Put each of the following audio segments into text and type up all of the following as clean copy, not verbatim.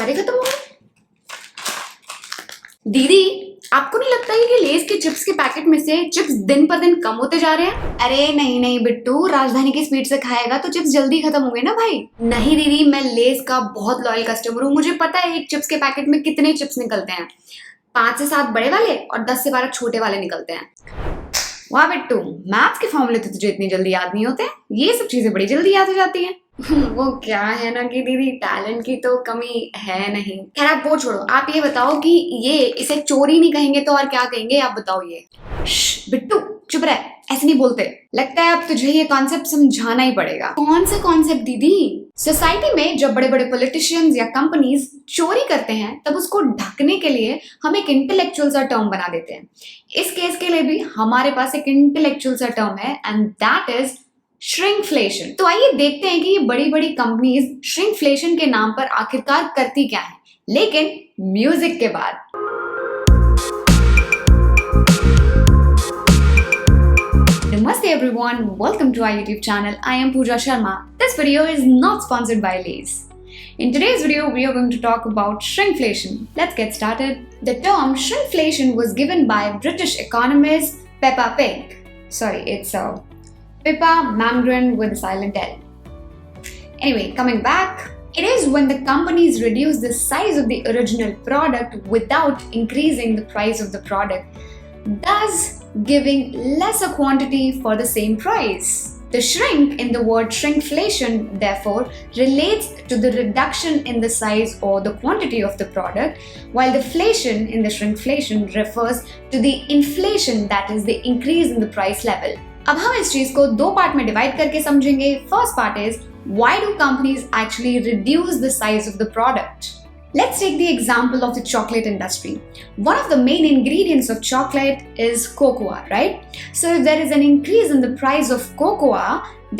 सारे खत्म हो गए। दीदी, आपको नहीं लगता है कि लेस के चिप्स के पैकेट में से चिप्स दिन पर दिन कम होते जा रहे हैं? अरे नहीं नहीं बिट्टू, राजधानी की स्पीड से खाएगा तो चिप्स जल्दी खत्म होंगे ना भाई। नहीं दीदी, मैं लेस का बहुत लॉयल कस्टमर हूँ। मुझे पता है एक चिप्स के पैकेट में कितने चिप्स निकलते हैं। 5 से 7 बड़े वाले और 10 से 12 छोटे वाले निकलते हैं। वाह बिट्टू, मैथ्स के फॉर्मूले तो तुझे इतनी जल्दी याद नहीं होते, ये सब चीजें बड़ी जल्दी याद हो जाती हैं। वो क्या है ना कि दीदी, टैलेंट की तो कमी है नहीं। खैर आप वो छोड़ो, आप ये बताओ कि इसे चोरी नहीं कहेंगे तो और क्या कहेंगे, आप बताओ ये। बिट्टू चुप रह, ऐसे नहीं बोलते। लगता है अब तुझे ये कॉन्सेप्ट समझाना ही पड़ेगा। कौन सा कॉन्सेप्ट दीदी? सोसाइटी में जब बड़े बड़े पॉलिटिशियंस या कंपनीज चोरी करते हैं तब उसको ढकने के लिए हम एक इंटेलेक्चुअल सा टर्म बना देते हैं। इस केस के लिए भी हमारे पास एक इंटेलेक्चुअल सा टर्म है एंड दैट इज श्रिंकफ्लेशन। तो आइए देखते हैं कि ये बड़ी बड़ी कंपनीज श्रिंकफ्लेशन के नाम पर आखिरकार करती क्या है, लेकिन म्यूजिक के बाद। Namaste everyone, welcome to our YouTube channel. I am Pooja Sharma. This video is not sponsored by Lay's. In today's video, we are going to talk about shrinkflation. Let's get started. The term shrinkflation was given by British economist Peppa Pig. Sorry, it's Pippa Malmgren with a silent L. Anyway, coming back, it is when the companies reduce the size of the original product without increasing the price of the product, thus giving lesser quantity for the same price. The shrink in the word shrinkflation therefore relates to the reduction in the size or the quantity of the product, while the flation in the shrinkflation refers to the inflation, that is the increase in the price level. अब हम इस चीज को दो part में divide करके समझेंगे। First part is why do companies actually reduce the size of the product. Let's take the example of the chocolate industry. One of the main ingredients of chocolate is cocoa, right? So if there is an increase in the price of cocoa,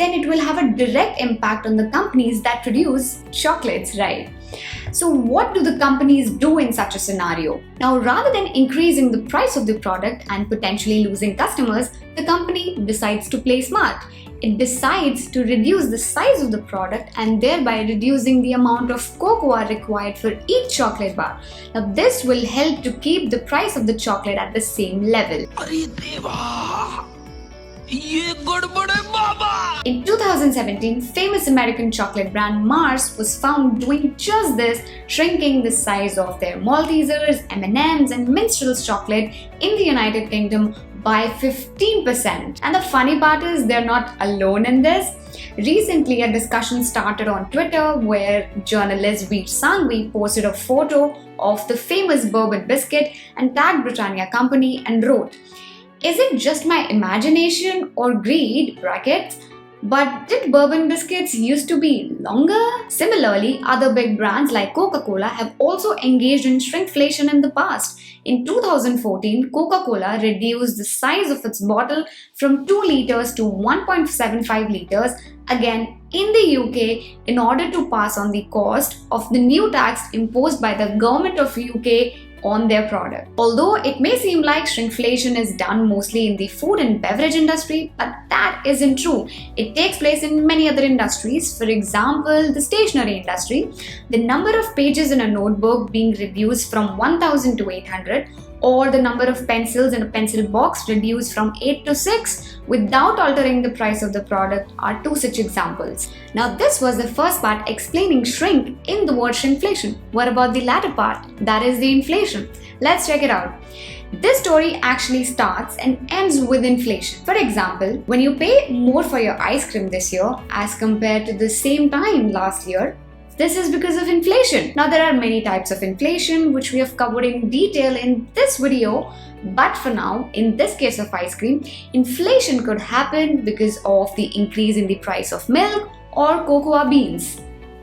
then it will have a direct impact on the companies that produce chocolates, right? So what do the companies do in such a scenario? Now, rather than increasing the price of the product and potentially losing customers, the company decides to play smart. It decides to reduce the size of the product and thereby reducing the amount of cocoa required for each chocolate bar. Now this will help to keep the price of the chocolate at the same level. In 2017, famous American chocolate brand Mars was found doing just this, shrinking the size of their Maltesers, M&Ms and Minstrels chocolate in the United Kingdom by 15%. And the funny part is they're not alone in this. Recently, a discussion started on Twitter where journalist Veer Sanghvi posted a photo of the famous bourbon biscuit and tagged Britannia company and wrote, "Is it just my imagination or greed (brackets) but did bourbon biscuits used to be longer?" Similarly, other big brands like Coca-Cola have also engaged in shrinkflation in the past. In 2014, Coca-Cola reduced the size of its bottle from 2 liters to 1.75 liters, again in the UK, in order to pass on the cost of the new tax imposed by the government of UK on their product. Although it may seem like shrinkflation is done mostly in the food and beverage industry, but that isn't true. It takes place in many other industries. For example, the stationery industry, the number of pages in a notebook being reduced from 1000 to 800, or the number of pencils in a pencil box reduced from 8 to 6 without altering the price of the product are two such examples. Now this was the first part explaining shrink in the word shrinkflation. What about the latter part? That is the inflation. Let's check it out. This story actually starts and ends with inflation. For example, when you pay more for your ice cream this year as compared to the same time last year, this is because of inflation. Now there are many types of inflation which we have covered in detail in this video, but for now, in this case of ice cream, inflation could happen because of the increase in the price of milk or cocoa beans.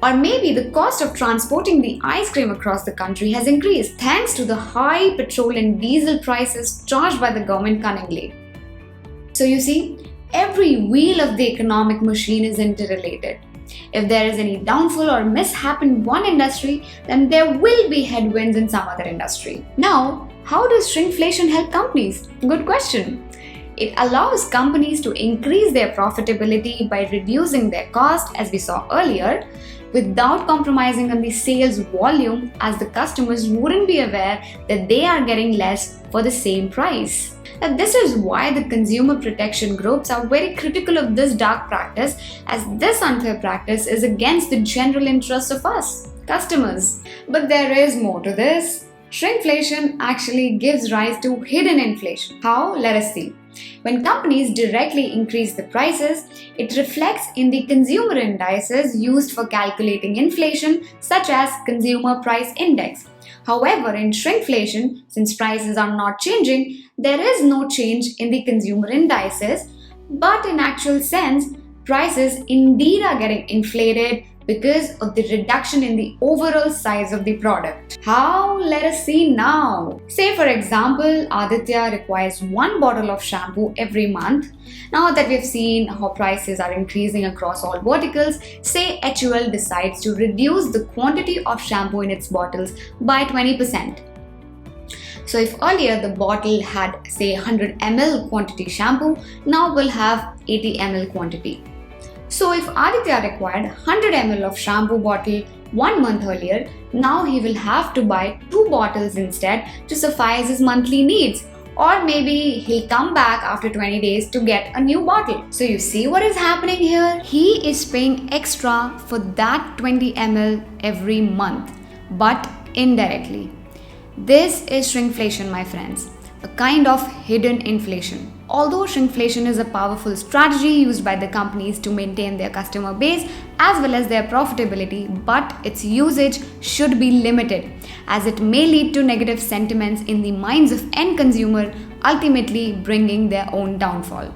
Or maybe the cost of transporting the ice cream across the country has increased thanks to the high petrol and diesel prices charged by the government cunningly. So you see, every wheel of the economic machine is interrelated. If there is any downfall or mishap in one industry, then there will be headwinds in some other industry. Now, how does shrinkflation help companies? Good question. It allows companies to increase their profitability by reducing their cost, as we saw earlier, without compromising on the sales volume, as the customers wouldn't be aware that they are getting less for the same price. Now, this is why the consumer protection groups are very critical of this dark practice, as this unfair practice is against the general interest of us, customers. But there is more to this. Shrinkflation actually gives rise to hidden inflation. How? Let us see. When companies directly increase the prices, it reflects in the consumer indices used for calculating inflation, such as Consumer Price Index. However, in shrinkflation, since prices are not changing, there is no change in the consumer indices, but in actual sense, prices indeed are getting inflated because of the reduction in the overall size of the product. How? Let us see now. Say for example, Aditya requires 1 bottle of shampoo every month. Now that we've seen how prices are increasing across all verticals, say HUL decides to reduce the quantity of shampoo in its bottles by 20%. So if earlier the bottle had say 100 ml quantity shampoo, now will have 80 ml quantity. So if Aditya required 100 ml of shampoo bottle 1 month earlier, now he will have to buy 2 bottles instead to suffice his monthly needs. Or maybe he'll come back after 20 days to get a new bottle. So you see what is happening here? He is paying extra for that 20 ml every month, but indirectly. This is shrinkflation, my friends, a kind of hidden inflation. Although shrinkflation is a powerful strategy used by the companies to maintain their customer base as well as their profitability, but its usage should be limited, as it may lead to negative sentiments in the minds of end consumer, ultimately bringing their own downfall.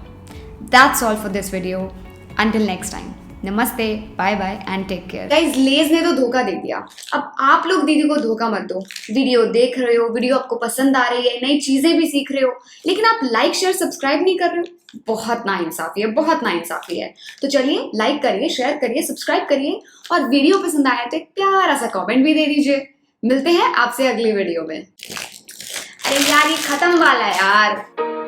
That's all for this video. Until next time. नमस्ते, bye bye and take care. Guys, Lay's ने तो धोखा दे दिया, अब आप लोग दीदी को धोखा मत दो। वीडियो देख रहे हो, वीडियो आपको पसंद आ रही है, नई चीजें भी सीख रहे हो, लेकिन आप लाइक शेयर सब्सक्राइब नहीं कर रहे हो। बहुत नाइंसाफी है, बहुत नाइंसाफी है। तो चलिए लाइक करिए, शेयर करिए, सब्सक्राइब करिए, और वीडियो पसंद आया तो एक प्यारा सा कॉमेंट भी दे दीजिए। मिलते हैं आपसे अगली वीडियो में। अरे यार, ये खत्म वाला है यार।